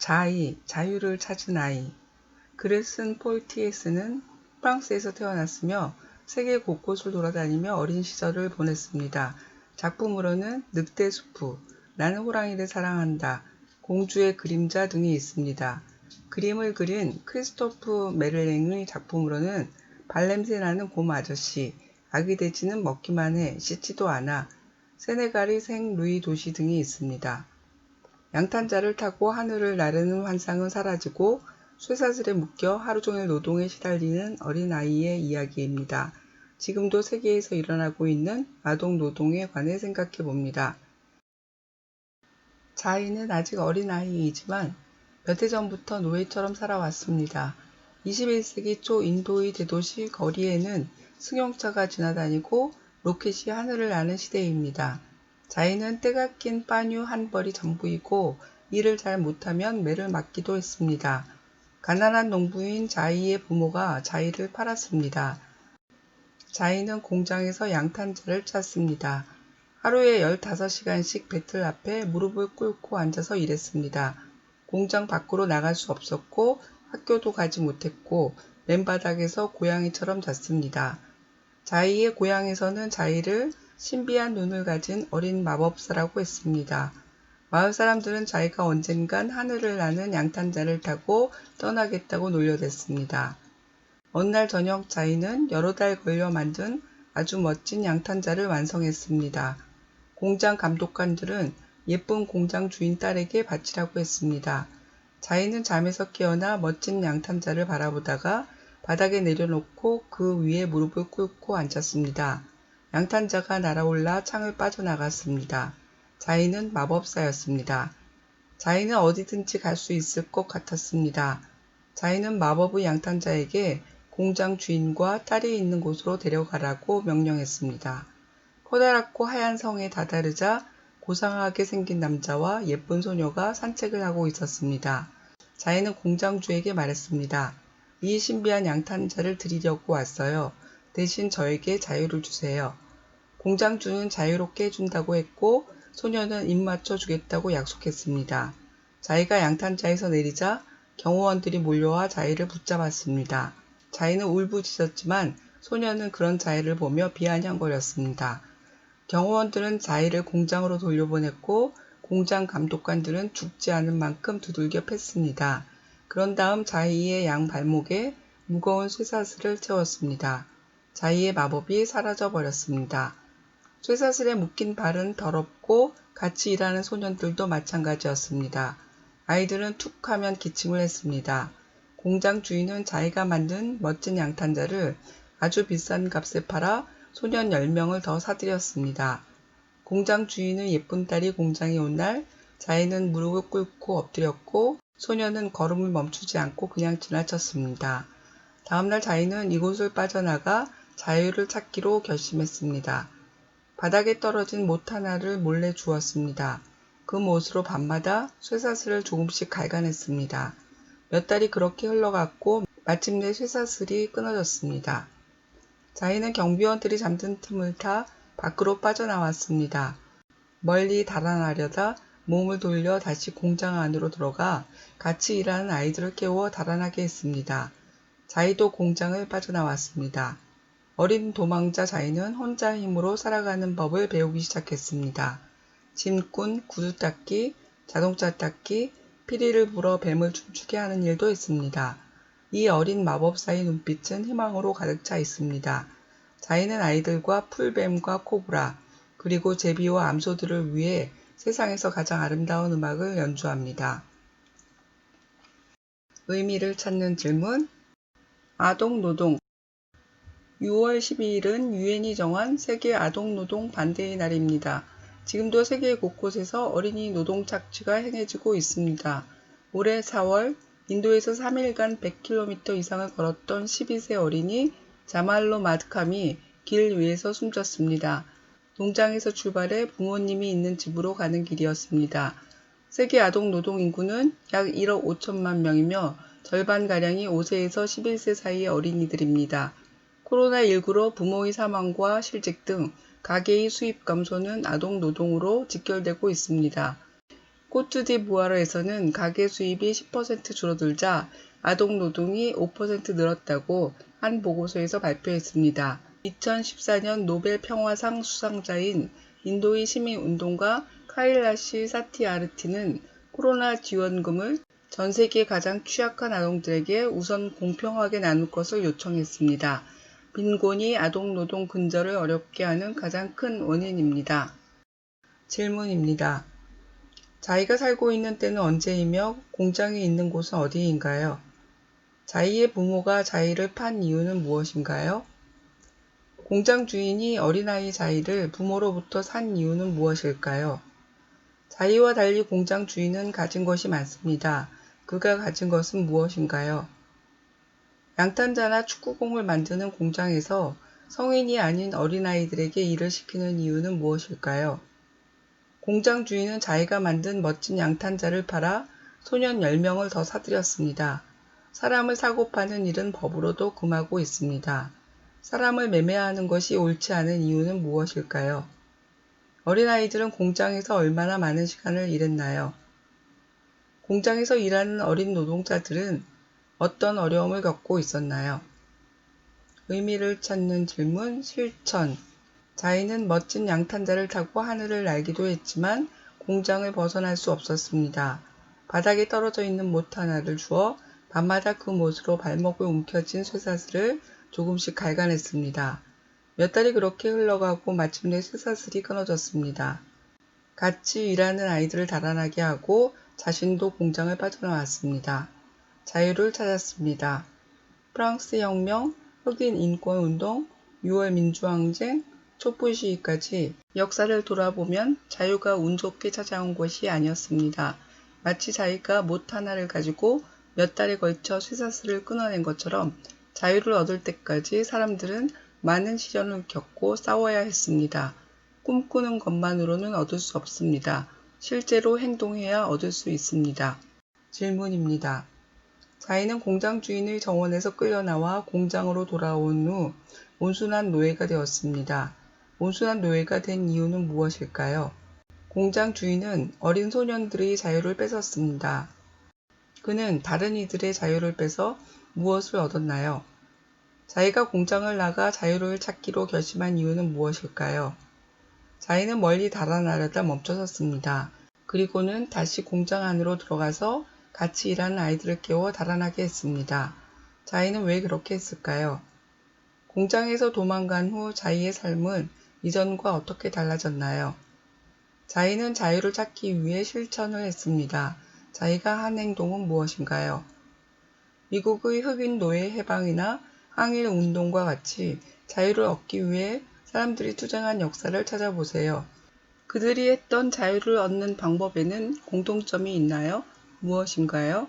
자의, 자유를 찾은 아이. 글을 쓴 폴 T.S는 프랑스에서 태어났으며 세계 곳곳을 돌아다니며 어린 시절을 보냈습니다. 작품으로는 늑대 수프, 나는 호랑이를 사랑한다, 공주의 그림자 등이 있습니다. 그림을 그린 크리스토프 메를랭의 작품으로는 발냄새 나는 곰 아저씨, 아기 돼지는 먹기만 해, 씻지도 않아, 세네갈의 생 루이 도시 등이 있습니다. 양탄자를 타고 하늘을 나르는 환상은 사라지고 쇠사슬에 묶여 하루 종일 노동에 시달리는 어린아이의 이야기입니다. 지금도 세계에서 일어나고 있는 아동 노동에 관해 생각해 봅니다. 자이는 아직 어린아이이지만 몇 해 전부터 노예처럼 살아왔습니다. 21세기 초 인도의 대도시 거리에는 승용차가 지나다니고 로켓이 하늘을 나는 시대입니다. 자이는 때가 낀 빠뉴 한 벌이 전부이고 일을 잘 못하면 매를 맞기도 했습니다. 가난한 농부인 자이의 부모가 자이를 팔았습니다. 자이는 공장에서 양탄자를 짰습니다. 하루에 15시간씩 배틀 앞에 무릎을 꿇고 앉아서 일했습니다. 공장 밖으로 나갈 수 없었고 학교도 가지 못했고 맨바닥에서 고양이처럼 잤습니다. 자이의 고향에서는 자이를 신비한 눈을 가진 어린 마법사라고 했습니다. 마을 사람들은 자이가 언젠간 하늘을 나는 양탄자를 타고 떠나겠다고 놀려댔습니다. 어느 날 저녁 자이는 여러 달 걸려 만든 아주 멋진 양탄자를 완성했습니다. 공장 감독관들은 예쁜 공장 주인 딸에게 바치라고 했습니다. 자이는 잠에서 깨어나 멋진 양탄자를 바라보다가 바닥에 내려놓고 그 위에 무릎을 꿇고 앉았습니다. 양탄자가 날아올라 창을 빠져나갔습니다. 자이는 마법사였습니다. 자이는 어디든지 갈 수 있을 것 같았습니다. 자이는 마법의 양탄자에게 공장 주인과 딸이 있는 곳으로 데려가라고 명령했습니다. 커다랗고 하얀 성에 다다르자 고상하게 생긴 남자와 예쁜 소녀가 산책을 하고 있었습니다. 자이는 공장주에게 말했습니다. 이 신비한 양탄자를 드리려고 왔어요. 대신 저에게 자유를 주세요. 공장주는 자유롭게 해준다고 했고 소녀는 입맞춰 주겠다고 약속했습니다. 자이가 양탄자에서 내리자 경호원들이 몰려와 자이를 붙잡았습니다. 자이는 울부짖었지만 소녀는 그런 자이를 보며 비아냥거렸습니다. 경호원들은 자이를 공장으로 돌려보냈고 공장 감독관들은 죽지 않은 만큼 두들겨 팼습니다. 그런 다음 자이의 양 발목에 무거운 쇠사슬을 채웠습니다. 자이의 마법이 사라져 버렸습니다. 쇠사슬에 묶인 발은 더럽고 같이 일하는 소년들도 마찬가지였습니다. 아이들은 툭 하면 기침을 했습니다. 공장 주인은 자이가 만든 멋진 양탄자를 아주 비싼 값에 팔아 소년 10명을 더 사들였습니다. 공장 주인의 예쁜 딸이 공장에 온 날 자이는 무릎을 꿇고 엎드렸고 소년은 걸음을 멈추지 않고 그냥 지나쳤습니다. 다음날 자이는 이곳을 빠져나가 자유를 찾기로 결심했습니다. 바닥에 떨어진 못 하나를 몰래 주웠습니다. 그 못으로 밤마다 쇠사슬을 조금씩 갈가냈습니다. 몇 달이 그렇게 흘러갔고 마침내 쇠사슬이 끊어졌습니다. 자이는 경비원들이 잠든 틈을 타 밖으로 빠져나왔습니다. 멀리 달아나려다 몸을 돌려 다시 공장 안으로 들어가 같이 일하는 아이들을 깨워 달아나게 했습니다. 자이도 공장을 빠져나왔습니다. 어린 도망자 자이는 혼자 힘으로 살아가는 법을 배우기 시작했습니다. 짐꾼, 구두 닦기, 자동차 닦기, 피리를 불어 뱀을 춤추게 하는 일도 했습니다. 이 어린 마법사의 눈빛은 희망으로 가득 차 있습니다. 자이는 아이들과 풀뱀과 코브라, 그리고 제비와 암소들을 위해 세상에서 가장 아름다운 음악을 연주합니다. 의미를 찾는 질문. 아동노동. 6월 12일은 유엔이 정한 세계 아동노동 반대의 날입니다. 지금도 세계 곳곳에서 어린이 노동 착취가 행해지고 있습니다. 올해 4월 인도에서 3일간 100km 이상을 걸었던 12세 어린이 자말로 마드캄이 길 위에서 숨졌습니다. 농장에서 출발해 부모님이 있는 집으로 가는 길이었습니다. 세계 아동노동 인구는 약 1억 5천만 명이며 절반가량이 5세에서 11세 사이의 어린이들입니다. 코로나19로 부모의 사망과 실직 등 가계의 수입 감소는 아동노동으로 직결되고 있습니다. 코트디부아르에서는 가계 수입이 10% 줄어들자 아동 노동이 5% 늘었다고 한 보고서에서 발표했습니다. 2014년 노벨 평화상 수상자인 인도의 시민운동가 카일라시 사티아르티는 코로나 지원금을 전 세계 가장 취약한 아동들에게 우선 공평하게 나눌 것을 요청했습니다. 빈곤이 아동 노동 근절을 어렵게 하는 가장 큰 원인입니다. 질문입니다. 자이가 살고 있는 때는 언제이며 공장이 있는 곳은 어디인가요? 자이의 부모가 자이를 판 이유는 무엇인가요? 공장 주인이 어린아이 자이를 부모로부터 산 이유는 무엇일까요? 자이와 달리 공장 주인은 가진 것이 많습니다. 그가 가진 것은 무엇인가요? 양탄자나 축구공을 만드는 공장에서 성인이 아닌 어린아이들에게 일을 시키는 이유는 무엇일까요? 공장 주인은 자이가 만든 멋진 양탄자를 팔아 소년 10명을 더 사들였습니다. 사람을 사고 파는 일은 법으로도 금하고 있습니다. 사람을 매매하는 것이 옳지 않은 이유는 무엇일까요? 어린아이들은 공장에서 얼마나 많은 시간을 일했나요? 공장에서 일하는 어린 노동자들은 어떤 어려움을 겪고 있었나요? 의미를 찾는 질문, 실천. 자이는 멋진 양탄자를 타고 하늘을 날기도 했지만 공장을 벗어날 수 없었습니다. 바닥에 떨어져 있는 못 하나를 주어 밤마다 그 못으로 발목을 움켜쥔 쇠사슬을 조금씩 갈가냈습니다. 몇 달이 그렇게 흘러가고 마침내 쇠사슬이 끊어졌습니다. 같이 일하는 아이들을 달아나게 하고 자신도 공장을 빠져나왔습니다. 자유를 찾았습니다. 프랑스 혁명, 흑인 인권운동, 6월 민주항쟁, 촛불시위까지 역사를 돌아보면 자유가 운 좋게 찾아온 것이 아니었습니다. 마치 자이가 못 하나를 가지고 몇 달에 걸쳐 쇠사슬을 끊어낸 것처럼 자유를 얻을 때까지 사람들은 많은 시련을 겪고 싸워야 했습니다. 꿈꾸는 것만으로는 얻을 수 없습니다. 실제로 행동해야 얻을 수 있습니다. 질문입니다. 자이는 공장 주인의 정원에서 끌려나와 공장으로 돌아온 후 온순한 노예가 되었습니다. 온순한 노예가 된 이유는 무엇일까요? 공장 주인은 어린 소년들의 자유를 뺏었습니다. 그는 다른 이들의 자유를 뺏어 무엇을 얻었나요? 자이가 공장을 나가 자유를 찾기로 결심한 이유는 무엇일까요? 자이는 멀리 달아나려다 멈춰섰습니다. 그리고는 다시 공장 안으로 들어가서 같이 일하는 아이들을 깨워 달아나게 했습니다. 자이는 왜 그렇게 했을까요? 공장에서 도망간 후 자이의 삶은 이전과 어떻게 달라졌나요? 자이는 자유를 찾기 위해 실천을 했습니다. 자이가 한 행동은 무엇인가요? 미국의 흑인 노예 해방이나 항일 운동과 같이 자유를 얻기 위해 사람들이 투쟁한 역사를 찾아보세요. 그들이 했던 자유를 얻는 방법에는 공통점이 있나요? 무엇인가요?